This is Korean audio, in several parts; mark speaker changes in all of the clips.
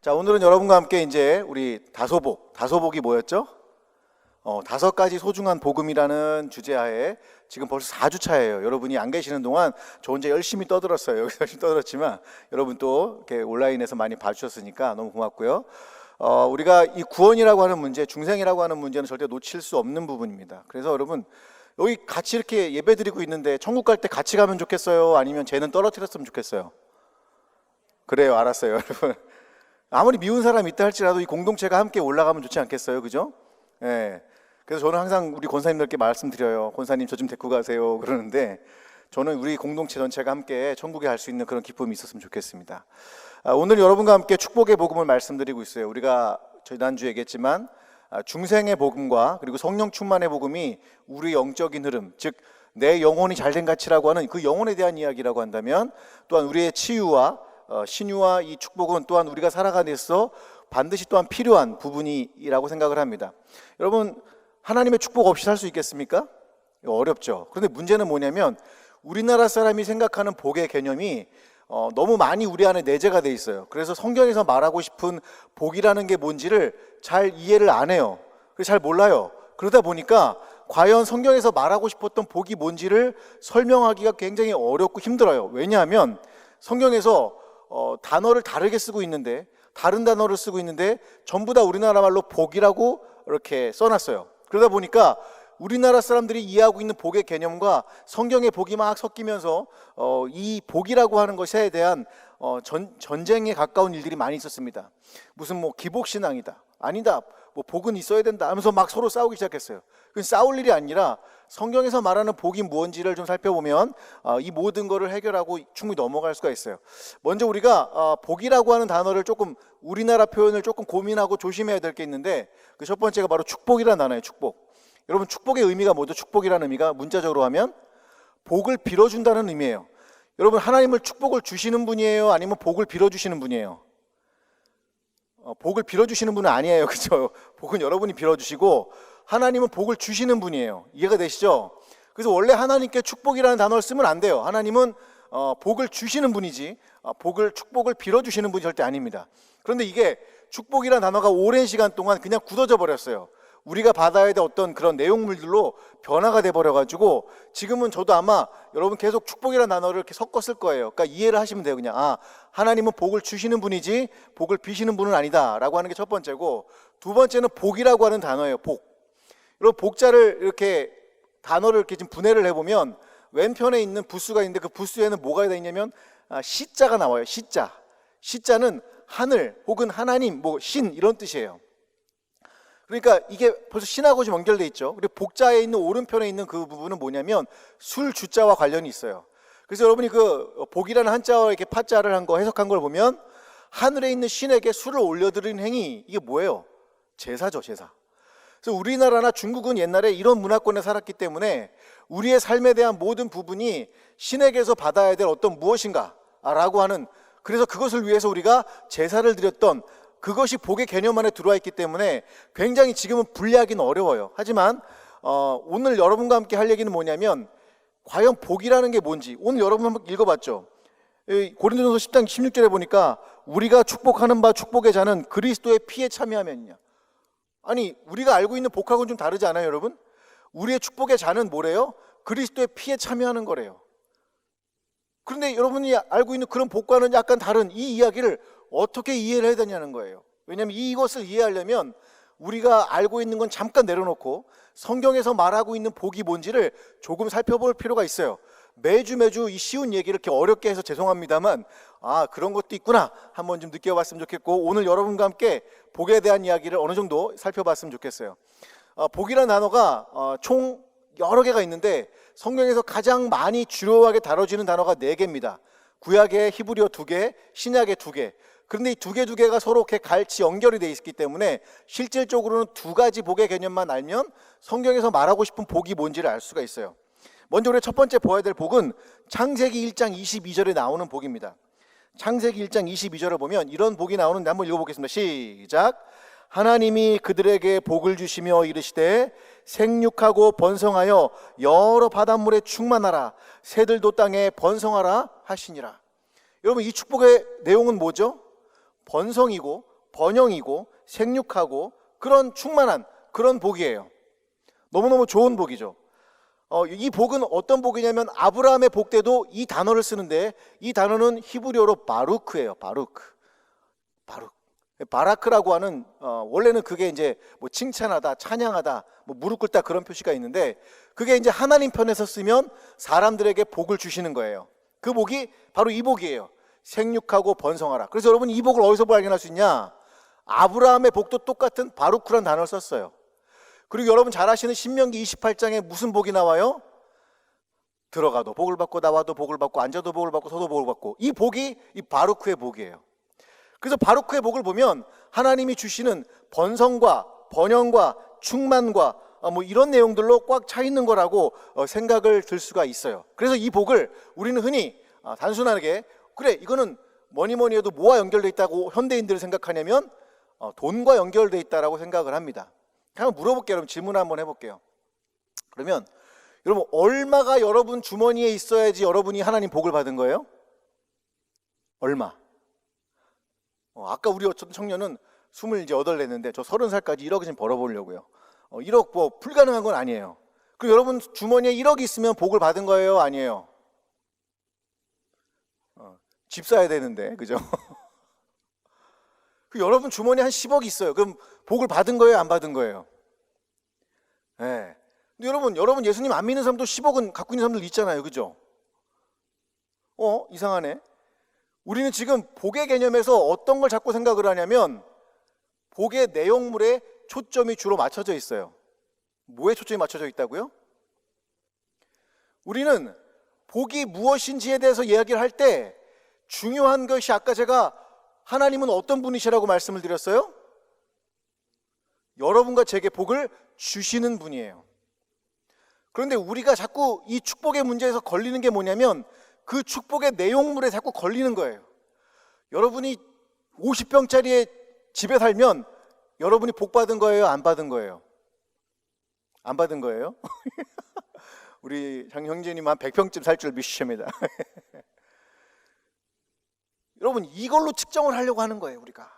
Speaker 1: 자, 오늘은 여러분과 함께 이제 우리 다소복이 뭐였죠? 5가지 소중한 복음이라는 주제하에 지금 벌써 4주 차예요. 여러분이 안 계시는 동안 저 혼자 열심히 떠들었어요. 여기서 열심히 떠들었지만 여러분 또 이렇게 온라인에서 많이 봐주셨으니까 너무 고맙고요. 우리가 이 구원이라고 하는 문제, 중생이라고 하는 문제는 절대 놓칠 수 없는 부분입니다. 그래서 여러분 여기 같이 이렇게 예배 드리고 있는데 천국 갈 때 같이 가면 좋겠어요? 아니면 쟤는 떨어뜨렸으면 좋겠어요? 그래요, 알았어요. 여러분 아무리 미운 사람이 있다 할지라도 이 공동체가 함께 올라가면 좋지 않겠어요? 그죠? 예. 그래서 저는 항상 우리 권사님들께 말씀드려요. 권사님 저 좀 데리고 가세요 그러는데 저는 우리 공동체 전체가 함께 천국에 갈 수 있는 그런 기쁨이 있었으면 좋겠습니다. 오늘 여러분과 함께 축복의 복음을 말씀드리고 있어요. 우리가 지난주에 얘기했지만 중생의 복음과 그리고 성령 충만의 복음이 우리 영적인 흐름, 즉 내 영혼이 잘된 가치라고 하는 그 영혼에 대한 이야기라고 한다면, 또한 우리의 치유와 신유와 이 축복은 또한 우리가 살아가는 데서 반드시 또한 필요한 부분이라고 생각을 합니다. 여러분, 하나님의 축복 없이 살 수 있겠습니까? 어렵죠. 그런데 문제는 뭐냐면 우리나라 사람이 생각하는 복의 개념이 너무 많이 우리 안에 내재가 돼 있어요. 그래서 성경에서 말하고 싶은 복이라는 게 뭔지를 잘 이해를 안 해요. 그래서 잘 몰라요. 그러다 보니까 과연 성경에서 말하고 싶었던 복이 뭔지를 설명하기가 굉장히 어렵고 힘들어요. 왜냐하면 성경에서 단어를 다르게 쓰고 있는데, 다른 단어를 쓰고 있는데 전부 다 우리나라 말로 복이라고 이렇게 써놨어요. 그러다 보니까 우리나라 사람들이 이해하고 있는 복의 개념과 성경의 복이 막 섞이면서 이 복이라고 하는 것에 대한 전쟁에 가까운 일들이 많이 있었습니다. 무슨 기복신앙이다, 아니다, 복은 있어야 된다 하면서 막 서로 싸우기 시작했어요. 그건 싸울 일이 아니라 성경에서 말하는 복이 무엇인지를 좀 살펴보면 이 모든 것을 해결하고 충분히 넘어갈 수가 있어요. 먼저 우리가 복이라고 하는 단어를 조금, 우리나라 표현을 조금 고민하고 조심해야 될 게 있는데, 그 첫 번째가 바로 축복이라는 단어예요. 축복. 여러분, 축복의 의미가 뭐죠? 축복이라는 의미가 문자적으로 하면 복을 빌어준다는 의미예요. 여러분, 하나님을 축복을 주시는 분이에요? 아니면 복을 빌어주시는 분이에요? 복을 빌어주시는 분은 아니에요. 그렇죠? 복은 여러분이 빌어주시고 하나님은 복을 주시는 분이에요. 이해가 되시죠? 그래서 원래 하나님께 축복이라는 단어를 쓰면 안 돼요. 하나님은 복을 주시는 분이지 축복을 빌어주시는 분이 절대 아닙니다. 그런데 이게 축복이라는 단어가 오랜 시간 동안 그냥 굳어져 버렸어요. 우리가 받아야 될 어떤 그런 내용물들로 변화가 돼버려가지고 지금은 저도 아마 여러분 계속 축복이라는 단어를 이렇게 섞어 쓸 거예요. 그러니까 이해를 하시면 돼요. 그냥 하나님은 복을 주시는 분이지 복을 비시는 분은 아니다 라고 하는 게 첫 번째고, 두 번째는 복이라고 하는 단어예요. 복. 여러분, 복자를 이렇게 단어를 이렇게 좀 분해를 해보면 왼편에 있는 부수가 있는데 그 부수에는 뭐가 되어 있냐면 시자가 나와요. 시자는 하늘 혹은 하나님, 신 이런 뜻이에요. 그러니까 이게 벌써 신하고 좀 연결돼 있죠. 그리고 복자에 있는 오른편에 있는 그 부분은 뭐냐면 술 주자와 관련이 있어요. 그래서 여러분이 그 복이라는 한자와 이렇게 파자를 한 거 해석한 걸 보면 하늘에 있는 신에게 술을 올려드리는 행위, 이게 뭐예요? 제사죠, 제사. 그래서 우리나라나 중국은 옛날에 이런 문화권에 살았기 때문에 우리의 삶에 대한 모든 부분이 신에게서 받아야 될 어떤 무엇인가 라고 하는, 그래서 그것을 위해서 우리가 제사를 드렸던 그것이 복의 개념 안에 들어와 있기 때문에 굉장히 지금은 분리하기는 어려워요. 하지만 오늘 여러분과 함께 할 얘기는 뭐냐면 과연 복이라는 게 뭔지. 오늘 여러분 한번 읽어봤죠? 고린도전서 10장 16절에 보니까 우리가 축복하는 바 축복의 자는 그리스도의 피에 참여하면이냐. 아니, 우리가 알고 있는 복하고는 좀 다르지 않아요, 여러분? 우리의 축복의 자는 뭐래요? 그리스도의 피에 참여하는 거래요. 그런데 여러분이 알고 있는 그런 복과는 약간 다른 이 이야기를 어떻게 이해를 해야 되냐는 거예요. 왜냐하면 이것을 이해하려면 우리가 알고 있는 건 잠깐 내려놓고 성경에서 말하고 있는 복이 뭔지를 조금 살펴볼 필요가 있어요. 매주 이 쉬운 얘기를 이렇게 어렵게 해서 죄송합니다만 그런 것도 있구나 한번 좀 느껴봤으면 좋겠고, 오늘 여러분과 함께 복에 대한 이야기를 어느 정도 살펴봤으면 좋겠어요. 복이라는 단어가 총 여러 개가 있는데 성경에서 가장 많이 주요하게 다뤄지는 단어가 4개입니다. 구약의 히브리어 2개, 신약의 2개. 그런데 이 두 개가 서로 이렇게 같이 연결이 돼 있기 때문에 실질적으로는 2가지 복의 개념만 알면 성경에서 말하고 싶은 복이 뭔지를 알 수가 있어요. 먼저 우리 첫 번째 보아야 될 복은 창세기 1장 22절에 나오는 복입니다. 창세기 1장 22절을 보면 이런 복이 나오는데 한번 읽어보겠습니다. 시작. 하나님이 그들에게 복을 주시며 이르시되 생육하고 번성하여 여러 바닷물에 충만하라, 새들도 땅에 번성하라 하시니라. 여러분, 이 축복의 내용은 뭐죠? 번성이고 번영이고 생육하고 그런 충만한 그런 복이에요. 너무너무 좋은 복이죠. 이 복은 어떤 복이냐면 아브라함의 복 때도 이 단어를 쓰는데 이 단어는 히브리어로 바루크예요. 바루크. 바라크라고 하는 원래는 그게 이제 뭐 칭찬하다, 찬양하다, 뭐 무릎 꿇다 그런 표시가 있는데 그게 이제 하나님 편에서 쓰면 사람들에게 복을 주시는 거예요. 그 복이 바로 이 복이에요. 생육하고 번성하라. 그래서 여러분 이 복을 어디서 발견할 수 있냐? 아브라함의 복도 똑같은 바루크라는 단어를 썼어요. 그리고 여러분 잘 아시는 신명기 28장에 무슨 복이 나와요? 들어가도 복을 받고 나와도 복을 받고 앉아도 복을 받고 서도 복을 받고 이 복이 이 바루크의 복이에요. 그래서 바루크의 복을 보면 하나님이 주시는 번성과 번영과 충만과 뭐 이런 내용들로 꽉 차 있는 거라고 생각을 들 수가 있어요. 그래서 이 복을 우리는 흔히 단순하게 그래 이거는 뭐니 해도 뭐와 연결되어 있다고 현대인들은 생각하냐면 돈과 연결되어 있다라고 생각을 합니다. 한번 물어볼게요. 여러분 질문 한번 해볼게요. 그러면 여러분 얼마가 여러분 주머니에 있어야지 여러분이 하나님 복을 받은 거예요? 얼마? 아까 우리 어떤 청년은 28 냈는데 저 30살까지 1억 좀 벌어보려고요. 1억 뭐 불가능한 건 아니에요. 그럼 여러분 주머니에 1억이 있으면 복을 받은 거예요? 아니에요? 집 사야 되는데 그죠? 여러분 주머니에 한 10억 있어요. 그럼 복을 받은 거예요? 안 받은 거예요? 네. 근데 여러분 예수님 안 믿는 사람도 10억은 갖고 있는 사람들 있잖아요. 그죠? 이상하네. 우리는 지금 복의 개념에서 어떤 걸 자꾸 생각을 하냐면 복의 내용물에 초점이 주로 맞춰져 있어요. 뭐에 초점이 맞춰져 있다고요? 우리는 복이 무엇인지에 대해서 이야기를 할 때 중요한 것이 아까 제가 하나님은 어떤 분이시라고 말씀을 드렸어요? 여러분과 제게 복을 주시는 분이에요. 그런데 우리가 자꾸 이 축복의 문제에서 걸리는 게 뭐냐면 그 축복의 내용물에 자꾸 걸리는 거예요. 여러분이 50평짜리 집에 살면 여러분이 복 받은 거예요? 안 받은 거예요? 안 받은 거예요? 우리 장 형제님 한 100평쯤 살 줄 믿으십니다. 여러분 이걸로 측정을 하려고 하는 거예요. 우리가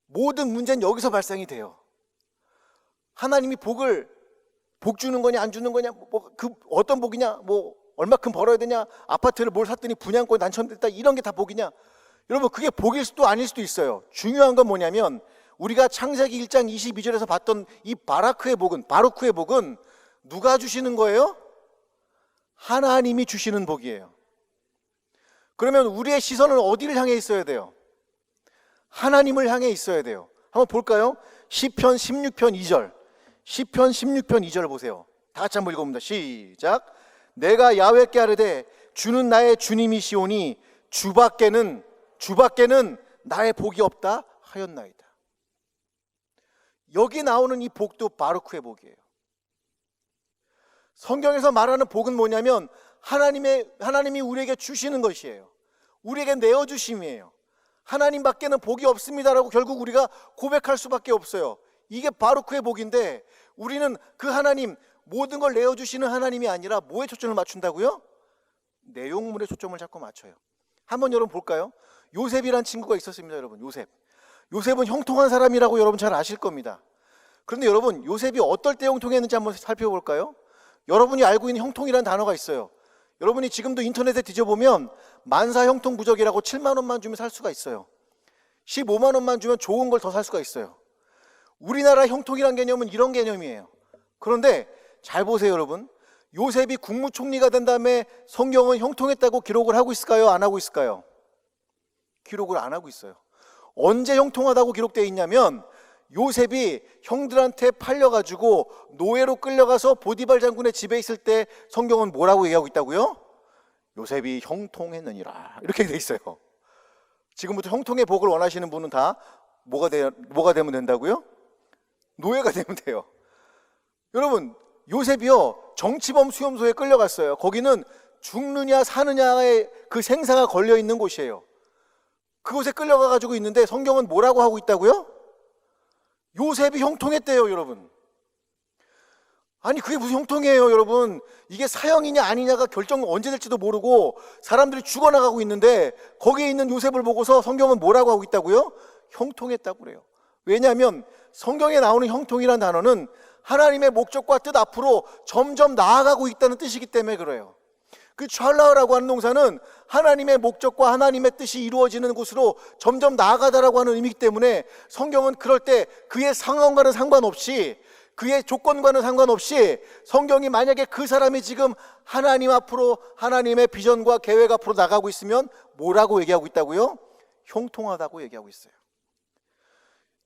Speaker 1: 모든 문제는 여기서 발생이 돼요. 하나님이 복 주는 거냐 안 주는 거냐 그 어떤 복이냐 뭐 얼마큼 벌어야 되냐 아파트를 뭘 샀더니 분양권이 당첨됐다 이런 게 다 복이냐. 여러분 그게 복일 수도 아닐 수도 있어요. 중요한 건 뭐냐면 우리가 창세기 1장 22절에서 봤던 이 바루크의 복은 누가 주시는 거예요? 하나님이 주시는 복이에요. 그러면 우리의 시선은 어디를 향해 있어야 돼요? 하나님을 향해 있어야 돼요. 한번 볼까요? 시편 16편 2절. 시편 16편 2절 보세요. 다 같이 한번 읽어봅니다. 시작. 내가 야훼께 아뢰되 주는 나의 주님이시오니 주밖에는 나의 복이 없다 하였나이다. 여기 나오는 이 복도 바루크의 복이에요. 성경에서 말하는 복은 뭐냐면 하나님이 우리에게 주시는 것이에요. 우리에게 내어주심이에요. 하나님밖에는 복이 없습니다라고 결국 우리가 고백할 수밖에 없어요. 이게 바루크의 복인데 우리는 그 하나님 모든 걸 내어주시는 하나님이 아니라 뭐에 초점을 맞춘다고요? 내용물에 초점을 자꾸 맞춰요. 한번 여러분 볼까요? 요셉이란 친구가 있었습니다. 여러분 요셉은 형통한 사람이라고 여러분 잘 아실 겁니다. 그런데 여러분 요셉이 어떨 때 형통했는지 한번 살펴볼까요? 여러분이 알고 있는 형통이라는 단어가 있어요. 여러분이 지금도 인터넷에 뒤져보면 만사 형통 부적이라고 7만 원만 주면 살 수가 있어요. 15만 원만 주면 좋은 걸 더 살 수가 있어요. 우리나라 형통이란 개념은 이런 개념이에요. 그런데 잘 보세요 여러분. 요셉이 국무총리가 된 다음에 성경은 형통했다고 기록을 하고 있을까요? 안 하고 있을까요? 기록을 안 하고 있어요. 언제 형통하다고 기록되어 있냐면 요셉이 형들한테 팔려가지고 노예로 끌려가서 보디발 장군의 집에 있을 때 성경은 뭐라고 얘기하고 있다고요? 요셉이 형통했느니라 이렇게 돼 있어요. 지금부터 형통의 복을 원하시는 분은 다 뭐가 되면 된다고요? 노예가 되면 돼요. 여러분 요셉이요 정치범 수용소에 끌려갔어요. 거기는 죽느냐 사느냐의 그 생사가 걸려있는 곳이에요. 그곳에 끌려가가지고 있는데 성경은 뭐라고 하고 있다고요? 요셉이 형통했대요. 여러분 아니 그게 무슨 형통이에요 여러분. 이게 사형이냐 아니냐가 결정 언제 될지도 모르고 사람들이 죽어나가고 있는데 거기에 있는 요셉을 보고서 성경은 뭐라고 하고 있다고요? 형통했다고 그래요. 왜냐하면 성경에 나오는 형통이라는 단어는 하나님의 목적과 뜻 앞으로 점점 나아가고 있다는 뜻이기 때문에 그래요. 그 찰라라고 하는 동사는 하나님의 목적과 하나님의 뜻이 이루어지는 곳으로 점점 나아가다라고 하는 의미이기 때문에 성경은 그럴 때 그의 상황과는 상관없이, 그의 조건과는 상관없이, 성경이 만약에 그 사람이 지금 하나님 앞으로, 하나님의 비전과 계획 앞으로 나가고 있으면 뭐라고 얘기하고 있다고요? 형통하다고 얘기하고 있어요.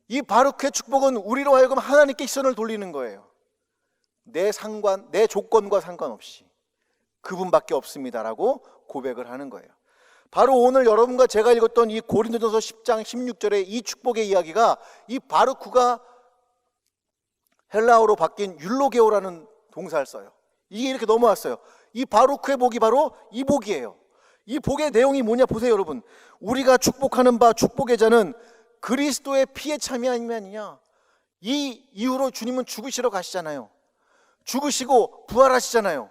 Speaker 1: 이 바루크의 축복은 우리로 하여금 하나님께 시선을 돌리는 거예요. 내 조건과 상관없이 그분밖에 없습니다라고 고백을 하는 거예요. 바로 오늘 여러분과 제가 읽었던 이 고린도전서 10장 16절의 이 축복의 이야기가, 이 바루크가 헬라어로 바뀐 율로게오라는 동사를 써요. 이게 이렇게 넘어왔어요. 이 바루크의 복이 바로 이 복이에요. 이 복의 내용이 뭐냐 보세요, 여러분. 우리가 축복하는 바 축복의 자는 그리스도의 피에 참여함이 아니냐. 이 이후로 주님은 죽으시러 가시잖아요. 죽으시고 부활하시잖아요.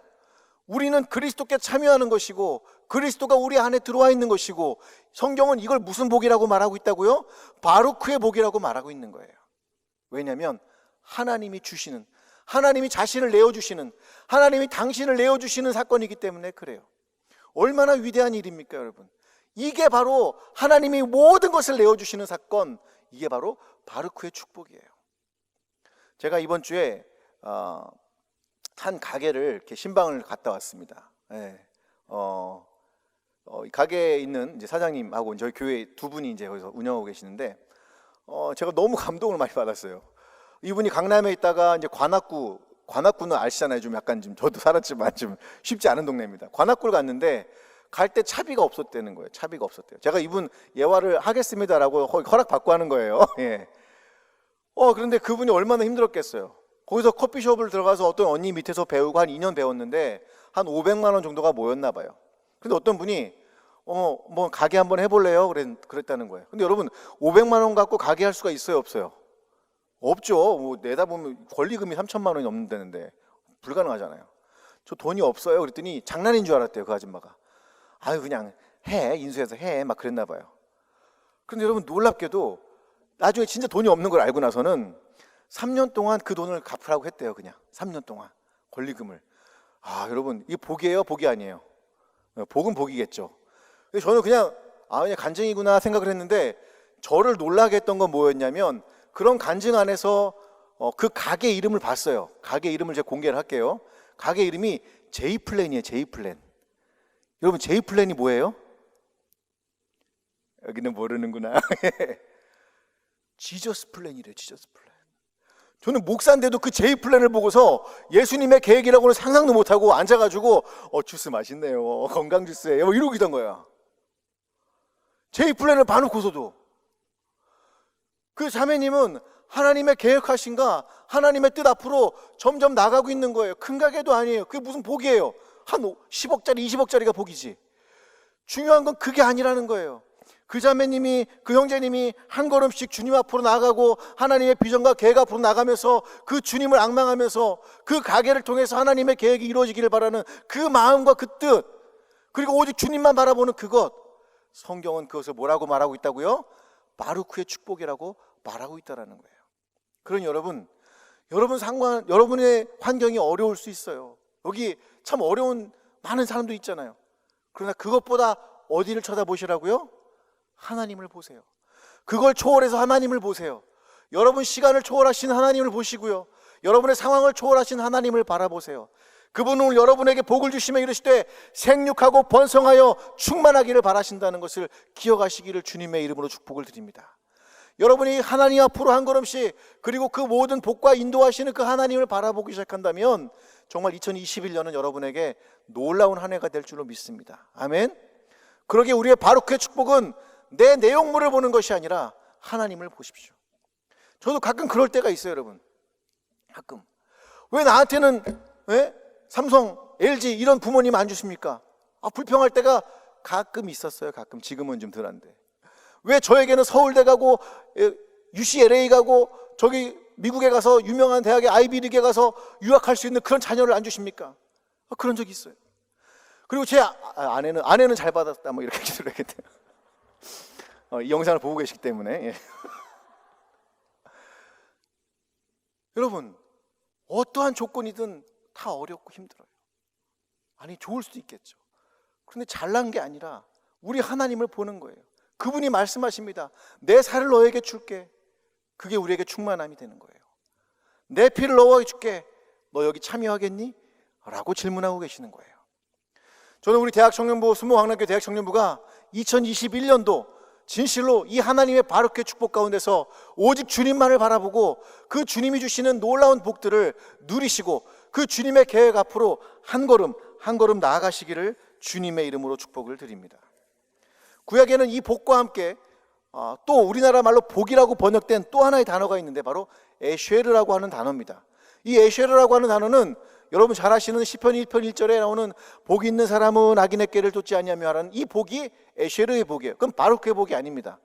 Speaker 1: 우리는 그리스도께 참여하는 것이고 그리스도가 우리 안에 들어와 있는 것이고, 성경은 이걸 무슨 복이라고 말하고 있다고요? 바루크의 복이라고 말하고 있는 거예요. 왜냐하면 하나님이 주시는, 하나님이 자신을 내어주시는, 하나님이 당신을 내어주시는 사건이기 때문에 그래요. 얼마나 위대한 일입니까, 여러분? 이게 바로 하나님이 모든 것을 내어주시는 사건, 이게 바로 바루크의 축복이에요. 제가 이번 주에 한 가게를 이렇게 신방을 갔다 왔습니다. 가게에 있는 이제 사장님하고 저희 교회 두 분이 이제 거기서 운영하고 계시는데, 제가 너무 감동을 많이 받았어요. 이분이 강남에 있다가 이제 관악구는 아시잖아요. 좀 약간 좀 저도 살았지만 좀 쉽지 않은 동네입니다. 관악구를 갔는데 갈 때 차비가 없었다는 거예요. 차비가 없었대요. 제가 이분 예화를 하겠습니다라고 허락 받고 하는 거예요. 예. 그런데 그분이 얼마나 힘들었겠어요. 거기서 커피숍을 들어가서 어떤 언니 밑에서 배우고 한 2년 배웠는데 한 500만 원 정도가 모였나 봐요. 근데 어떤 분이 뭐 가게 한번 해볼래요? 그랬다는 거예요. 근데 여러분, 500만 원 갖고 가게 할 수가 있어요, 없어요? 없죠. 뭐 내다보면 권리금이 3천만 원이 넘는다는데 불가능하잖아요. 저 돈이 없어요. 그랬더니 장난인 줄 알았대요, 그 아줌마가. 아유, 그냥 해, 인수해서 해, 막 그랬나 봐요. 그런데 여러분, 놀랍게도 나중에 진짜 돈이 없는 걸 알고 나서는 3년 동안 그 돈을 갚으라고 했대요. 그냥 3년 동안 권리금을. 여러분, 이게 복이에요, 복이 아니에요? 복은 복이겠죠. 근데 저는 그냥 간증이구나 생각을 했는데, 저를 놀라게 했던 건 뭐였냐면, 그런 간증 안에서 그 가게 이름을 봤어요. 가게 이름을 제가 공개를 할게요. 가게 이름이 제이플랜이에요. 제이플랜. 여러분, 제이플랜이 뭐예요? 여기는 모르는구나. 지저스 플랜이래요. 지저스 플랜. 저는 목사인데도 그 제이플랜을 보고서 예수님의 계획이라고는 상상도 못하고 앉아가지고 주스 맛있네요, 건강 주스예요, 이러고 있던 거야. 제이플랜을 봐놓고서도. 그 자매님은 하나님의 계획하신가, 하나님의 뜻 앞으로 점점 나가고 있는 거예요. 큰 가게도 아니에요. 그게 무슨 복이에요? 한 10억짜리 20억짜리가 복이지. 중요한 건 그게 아니라는 거예요. 그 자매님이, 그 형제님이 한 걸음씩 주님 앞으로 나가고 하나님의 비전과 계획 앞으로 나가면서 그 주님을 앙망하면서 그 가게를 통해서 하나님의 계획이 이루어지기를 바라는 그 마음과 그 뜻, 그리고 오직 주님만 바라보는 그것, 성경은 그것을 뭐라고 말하고 있다고요? 바루크의 축복이라고 말하고 있다라는 거예요. 그러니 여러분의 환경이 어려울 수 있어요. 여기 참 어려운 많은 사람도 있잖아요. 그러나 그것보다 어디를 쳐다보시라고요? 하나님을 보세요. 그걸 초월해서 하나님을 보세요. 여러분 시간을 초월하신 하나님을 보시고요, 여러분의 상황을 초월하신 하나님을 바라보세요. 그분은 오늘 여러분에게 복을 주시며 이르시되 생육하고 번성하여 충만하기를 바라신다는 것을 기억하시기를 주님의 이름으로 축복을 드립니다. 여러분이 하나님 앞으로 한 걸음씩, 그리고 그 모든 복과 인도하시는 그 하나님을 바라보기 시작한다면 정말 2021년은 여러분에게 놀라운 한 해가 될 줄로 믿습니다. 아멘. 그러기에 우리의 바루크의 축복은 내 내용물을 보는 것이 아니라 하나님을 보십시오. 저도 가끔 그럴 때가 있어요, 여러분. 가끔. 왜 나한테는 삼성, LG 이런 부모님 안 주십니까? 불평할 때가 가끔 있었어요. 가끔. 지금은 좀 덜한데. 왜 저에게는 서울대 가고 UCLA 가고 저기 미국에 가서 유명한 대학에 아이비리그에 가서 유학할 수 있는 그런 자녀를 안 주십니까? 그런 적이 있어요. 그리고 제 아내는 잘 받았다, 뭐 이렇게 기도를 하겠대요. 이 영상을 보고 계시기 때문에. 예. 여러분, 어떠한 조건이든 다 어렵고 힘들어요. 아니, 좋을 수도 있겠죠. 그런데 잘난 게 아니라 우리 하나님을 보는 거예요. 그분이 말씀하십니다. 내 살을 너에게 줄게. 그게 우리에게 충만함이 되는 거예요. 내 피를 너에게 줄게. 너 여기 참여하겠니? 라고 질문하고 계시는 거예요. 저는 우리 대학청년부, 수모학랑교 대학청년부가 2021년도 진실로 이 하나님의 바르게 축복 가운데서 오직 주님만을 바라보고 그 주님이 주시는 놀라운 복들을 누리시고 그 주님의 계획 앞으로 한 걸음 한 걸음 나아가시기를 주님의 이름으로 축복을 드립니다. 구약에는 이 복과 함께 또 우리나라 말로 복이라고 번역된 또 하나의 단어가 있는데 바로 에쉐르라고 하는 단어입니다. 이 에쉐르라고 하는 단어는 여러분 잘 아시는 시편 1편 1절에 나오는 복이 있는 사람은 악인의 꾀를 쫓지 아니하며 하라는 이 복이 에쉐르의 복이에요. 그럼 바루크의 복이 아닙니다.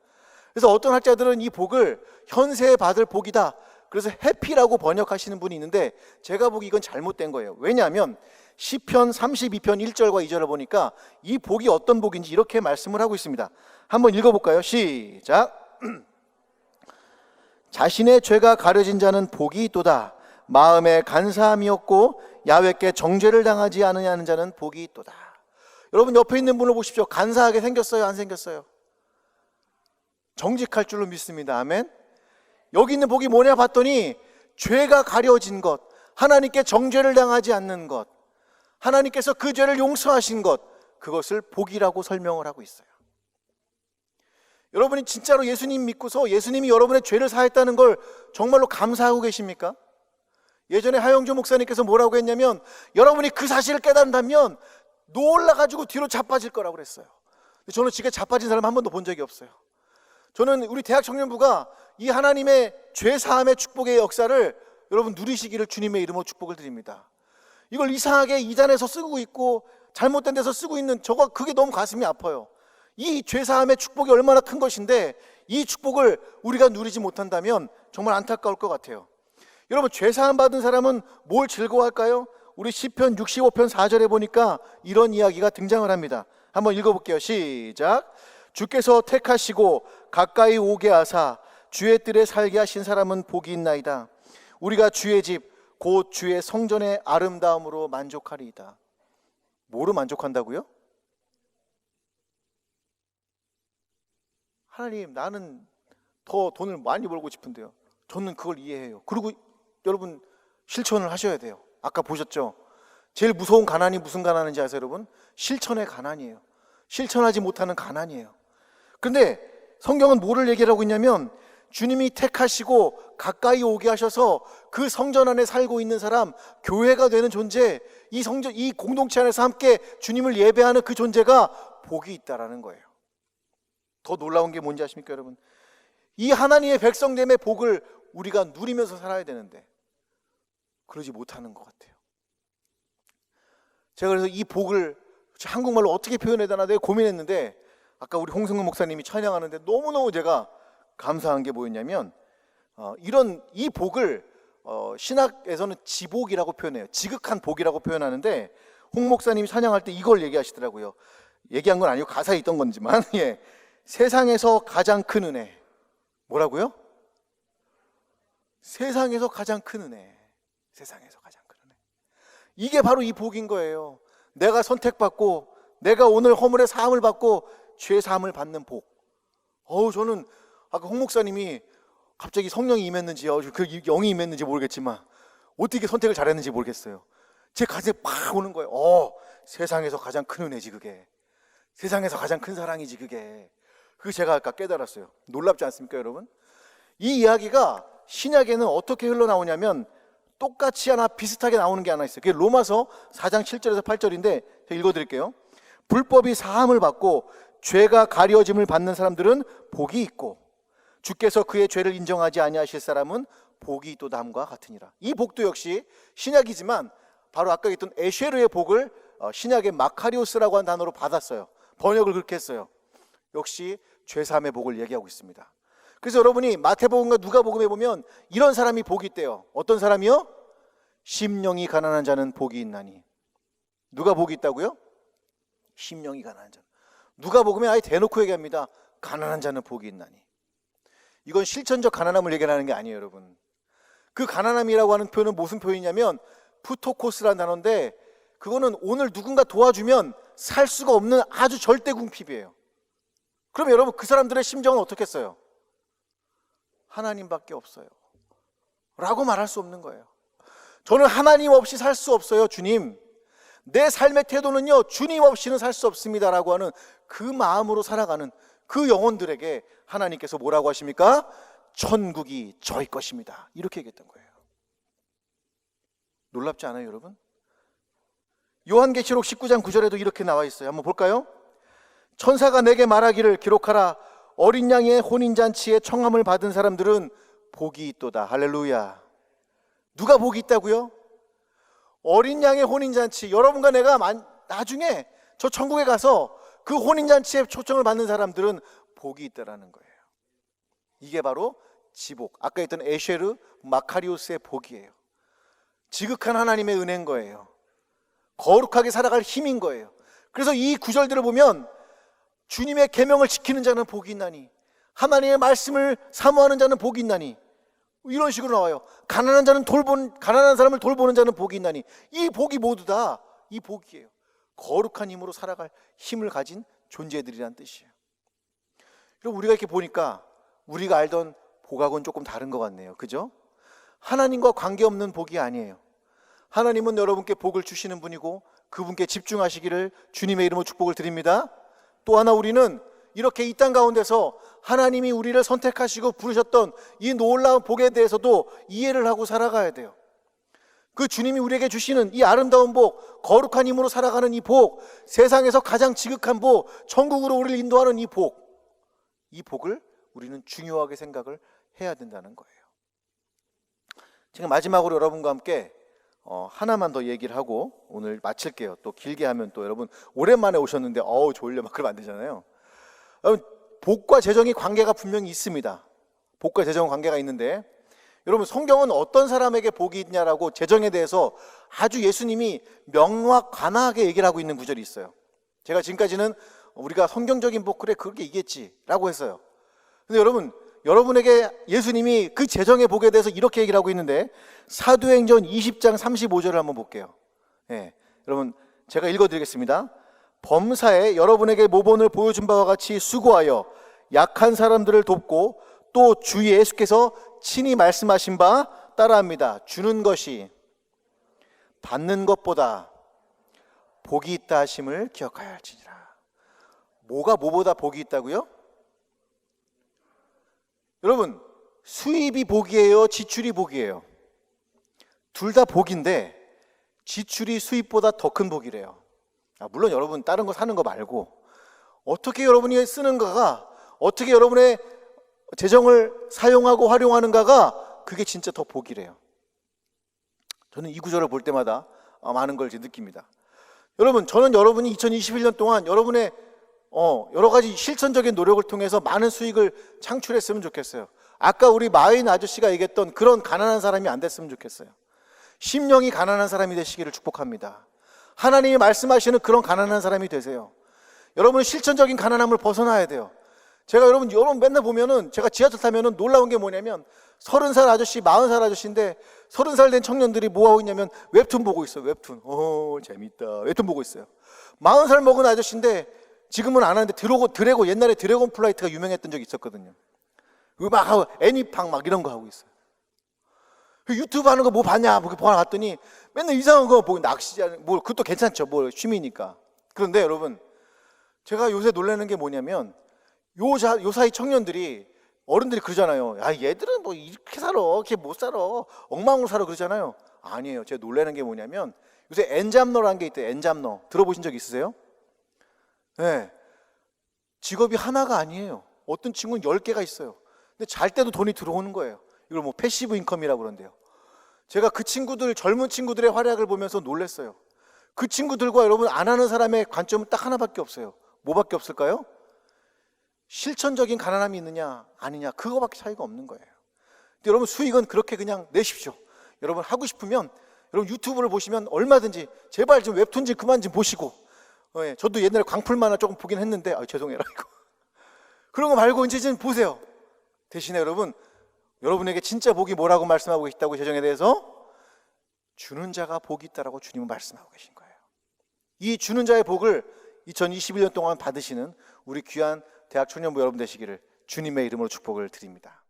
Speaker 1: 그래서 어떤 학자들은 이 복을 현세에 받을 복이다, 그래서 해피라고 번역하시는 분이 있는데 제가 보기 이건 잘못된 거예요. 왜냐하면 시편 32편 1절과 2절을 보니까 이 복이 어떤 복인지 이렇게 말씀을 하고 있습니다. 한번 읽어볼까요? 시작. 자신의 죄가 가려진 자는 복이 있도다. 마음에 간사함이 없고 야훼께 정죄를 당하지 않으냐는 자는 복이 있도다. 여러분 옆에 있는 분을 보십시오. 간사하게 생겼어요? 안 생겼어요? 정직할 줄로 믿습니다. 아멘. 여기 있는 복이 뭐냐 봤더니 죄가 가려진 것, 하나님께 정죄를 당하지 않는 것, 하나님께서 그 죄를 용서하신 것, 그것을 복이라고 설명을 하고 있어요. 여러분이 진짜로 예수님 믿고서 예수님이 여러분의 죄를 사했다는 걸 정말로 감사하고 계십니까? 예전에 하영조 목사님께서 뭐라고 했냐면 여러분이 그 사실을 깨닫는다면 놀라가지고 뒤로 자빠질 거라고 그랬어요. 저는 지금 자빠진 사람 한 번도 본 적이 없어요. 저는 우리 대학 청년부가 이 하나님의 죄사함의 축복의 역사를 여러분 누리시기를 주님의 이름으로 축복을 드립니다. 이걸 이상하게 이단에서 쓰고 있고 잘못된 데서 쓰고 있는 그게 너무 가슴이 아파요. 이 죄사함의 축복이 얼마나 큰 것인데 이 축복을 우리가 누리지 못한다면 정말 안타까울 것 같아요. 여러분 죄사함 받은 사람은 뭘 즐거워할까요? 우리 시편 65편 4절에 보니까 이런 이야기가 등장을 합니다. 한번 읽어볼게요. 시작. 주께서 택하시고 가까이 오게 하사 주의 뜰에 살게 하신 사람은 복이 있나이다. 우리가 주의 집 곧 주의 성전의 아름다움으로 만족하리이다. 뭐로 만족한다고요? 하나님, 나는 더 돈을 많이 벌고 싶은데요. 저는 그걸 이해해요. 그리고 여러분 실천을 하셔야 돼요. 아까 보셨죠? 제일 무서운 가난이 무슨 가난인지 아세요, 여러분? 실천의 가난이에요. 실천하지 못하는 가난이에요. 그런데 성경은 뭐를 얘기하고 있냐면 주님이 택하시고 가까이 오게 하셔서 그 성전 안에 살고 있는 사람, 교회가 되는 존재, 이 공동체 안에서 함께 주님을 예배하는 그 존재가 복이 있다라는 거예요. 더 놀라운 게 뭔지 아십니까, 여러분? 이 하나님의 백성됨의 복을 우리가 누리면서 살아야 되는데 그러지 못하는 것 같아요. 제가 그래서 이 복을 한국말로 어떻게 표현해야 되나 내가 고민했는데 아까 우리 홍승근 목사님이 찬양하는데 너무너무 제가 감사한 게 뭐였냐면 이 복을 신학에서는 지복이라고 표현해요. 지극한 복이라고 표현하는데 홍 목사님이 찬양할 때 이걸 얘기하시더라고요. 얘기한 건 아니고 가사에 있던 건지만 예. 세상에서 가장 큰 은혜. 뭐라고요? 세상에서 가장 큰 은혜. 세상에서 가장 큰 은혜. 이게 바로 이 복인 거예요. 내가 선택받고 내가 오늘 허물의 사함을 받고 죄 사함을 받는 복. 저는 아까 홍 목사님이 갑자기 성령이 임했는지요, 그 영이 임했는지 모르겠지만 어떻게 선택을 잘했는지 모르겠어요. 제 가슴에 팍 오는 거예요. 세상에서 가장 큰 은혜지 그게. 세상에서 가장 큰 사랑이지 그게. 그거 제가 아까 깨달았어요. 놀랍지 않습니까, 여러분? 이 이야기가 신약에는 어떻게 흘러나오냐면 똑같이 하나 비슷하게 나오는 게 하나 있어요. 그게 로마서 4장 7절에서 8절인데 제가 읽어드릴게요. 불법이 사함을 받고 죄가 가려짐을 받는 사람들은 복이 있고 주께서 그의 죄를 인정하지 아니하실 사람은 복이 있도다함과 같으니라. 이 복도 역시 신약이지만 바로 아까 했던 에쉐르의 복을 신약의 마카리오스라고 하는 단어로 받았어요. 번역을 그렇게 했어요. 역시 죄사함의 복을 얘기하고 있습니다. 그래서 여러분이 마태복음과 누가복음에 보면 이런 사람이 복이 있대요. 어떤 사람이요? 심령이 가난한 자는 복이 있나니. 누가 복이 있다고요? 심령이 가난한 자. 누가복음에 아예 대놓고 얘기합니다. 가난한 자는 복이 있나니. 이건 실천적 가난함을 얘기하는 게 아니에요, 여러분. 그 가난함이라고 하는 표현은 무슨 표현이냐면 푸토코스라는 단어인데, 그거는 오늘 누군가 도와주면 살 수가 없는 아주 절대 궁핍이에요. 그럼 여러분, 그 사람들의 심정은 어떻겠어요? 하나님밖에 없어요 라고 말할 수 없는 거예요. 저는 하나님 없이 살 수 없어요, 주님. 내 삶의 태도는요, 주님 없이는 살 수 없습니다 라고 하는 그 마음으로 살아가는 그 영혼들에게 하나님께서 뭐라고 하십니까? 천국이 저희 것입니다, 이렇게 얘기했던 거예요. 놀랍지 않아요, 여러분? 요한계시록 19장 9절에도 이렇게 나와 있어요. 한번 볼까요? 천사가 내게 말하기를 기록하라. 어린 양의 혼인잔치에 청함을 받은 사람들은 복이 있도다. 할렐루야. 누가 복이 있다고요? 어린 양의 혼인잔치. 여러분과 내가 나중에 저 천국에 가서 그 혼인잔치에 초청을 받는 사람들은 복이 있다라는 거예요. 이게 바로 지복, 아까 했던 에쉐르 마카리오스의 복이에요. 지극한 하나님의 은혜인 거예요. 거룩하게 살아갈 힘인 거예요. 그래서 이 구절들을 보면 주님의 계명을 지키는 자는 복이 있나니, 하나님의 말씀을 사모하는 자는 복이 있나니, 이런 식으로 나와요. 가난한 사람을 돌보는 자는 복이 있나니, 이 복이 모두 다 이 복이에요. 거룩한 힘으로 살아갈 힘을 가진 존재들이란 뜻이에요. 그리고 우리가 이렇게 보니까 우리가 알던 복하고는 조금 다른 것 같네요. 그죠? 하나님과 관계없는 복이 아니에요. 하나님은 여러분께 복을 주시는 분이고 그분께 집중하시기를 주님의 이름으로 축복을 드립니다. 또 하나, 우리는 이렇게 이 땅 가운데서 하나님이 우리를 선택하시고 부르셨던 이 놀라운 복에 대해서도 이해를 하고 살아가야 돼요. 그 주님이 우리에게 주시는 이 아름다운 복, 거룩한 힘으로 살아가는 이 복, 세상에서 가장 지극한 복, 천국으로 우리를 인도하는 이 복을 우리는 중요하게 생각을 해야 된다는 거예요. 제가 마지막으로 여러분과 함께 하나만 더 얘기를 하고 오늘 마칠게요. 또 길게 하면 또 여러분 오랜만에 오셨는데 졸려 막 그러면 안 되잖아요. 여러분, 복과 재정이 관계가 분명히 있습니다. 복과 재정은 관계가 있는데, 여러분 성경은 어떤 사람에게 복이 있냐라고 재정에 대해서 아주 예수님이 명확하게 얘기를 하고 있는 구절이 있어요. 제가 지금까지는 우리가 성경적인 복, 그래 그렇게 얘기했지 라고 했어요. 근데 여러분에게 예수님이 그 재정의 복에 대해서 이렇게 얘기를 하고 있는데, 사도행전 20장 35절을 한번 볼게요. 여러분 제가 읽어드리겠습니다. 범사에 여러분에게 모본을 보여준 바와 같이 수고하여 약한 사람들을 돕고 또 주 예수께서 친히 말씀하신 바 따라합니다. 주는 것이 받는 것보다 복이 있다 하심을 기억하여야 할지니라. 뭐가 뭐보다 복이 있다고요? 여러분, 수입이 복이에요? 지출이 복이에요? 둘 다 복인데 지출이 수입보다 더 큰 복이래요. 물론 여러분 다른 거 사는 거 말고 어떻게 여러분이 쓰는가가, 어떻게 여러분의 재정을 사용하고 활용하는가가, 그게 진짜 더 복이래요. 저는 이 구절을 볼 때마다 많은 걸 이제 느낍니다. 여러분, 저는 여러분이 2021년 동안 여러분의 여러 가지 실천적인 노력을 통해서 많은 수익을 창출했으면 좋겠어요. 아까 우리 마인 아저씨가 얘기했던 그런 가난한 사람이 안 됐으면 좋겠어요. 심령이 가난한 사람이 되시기를 축복합니다. 하나님이 말씀하시는 그런 가난한 사람이 되세요. 여러분은 실천적인 가난함을 벗어나야 돼요. 제가 여러분 맨날 보면은, 제가 지하철 타면은 놀라운 게 뭐냐면 30살 아저씨, 40살 아저씨인데 30살 된 청년들이 뭐 하고 있냐면 웹툰 보고 있어요. 웹툰. 재밌다. 웹툰 보고 있어요. 40살 먹은 아저씨인데 지금은 안 하는데 드래곤, 옛날에 드래곤 플라이트가 유명했던 적이 있었거든요. 막 하고 애니팡 막 이런 거 하고 있어요. 유튜브 하는 거 뭐 봤냐 보고 봤더니 맨날 이상한 거 보고, 낚시하는 그것도 괜찮죠. 취미니까. 그런데 여러분, 제가 요새 놀라는 게 뭐냐면 요 사이 청년들이, 어른들이 그러잖아요. 얘들은 뭐 이렇게 살아, 이렇게 못 살아, 엉망으로 살아 그러잖아요. 아니에요. 제가 놀라는 게 뭐냐면 요새 엔잡러라는 게 있대요. 엔잡러 들어보신 적 있으세요? 네. 직업이 하나가 아니에요. 어떤 친구는 10개가 있어요. 근데 잘 때도 돈이 들어오는 거예요. 이걸 뭐 패시브 인컴이라고 그러는데요. 제가 그 친구들, 젊은 친구들의 활약을 보면서 놀랐어요. 그 친구들과 여러분 안 하는 사람의 관점은 딱 하나밖에 없어요. 뭐밖에 없을까요? 실천적인 가난함이 있느냐 아니냐, 그거밖에 차이가 없는 거예요. 근데 여러분 수익은 그렇게 그냥 내십시오. 여러분 하고 싶으면 여러분 유튜브를 보시면 얼마든지, 제발 좀 웹툰 좀 그만 좀 보시고, 저도 옛날에 광풀 만화 조금 보긴 했는데 죄송해라 이거. 그런 거 말고 이제 좀 보세요. 대신에 여러분에게 진짜 복이 뭐라고 말씀하고 계시다고 재정에 대해서 주는 자가 복이 있다라고 주님은 말씀하고 계신 거예요. 이 주는 자의 복을 2021년 동안 받으시는 우리 귀한 대학 청년부 여러분 되시기를 주님의 이름으로 축복을 드립니다.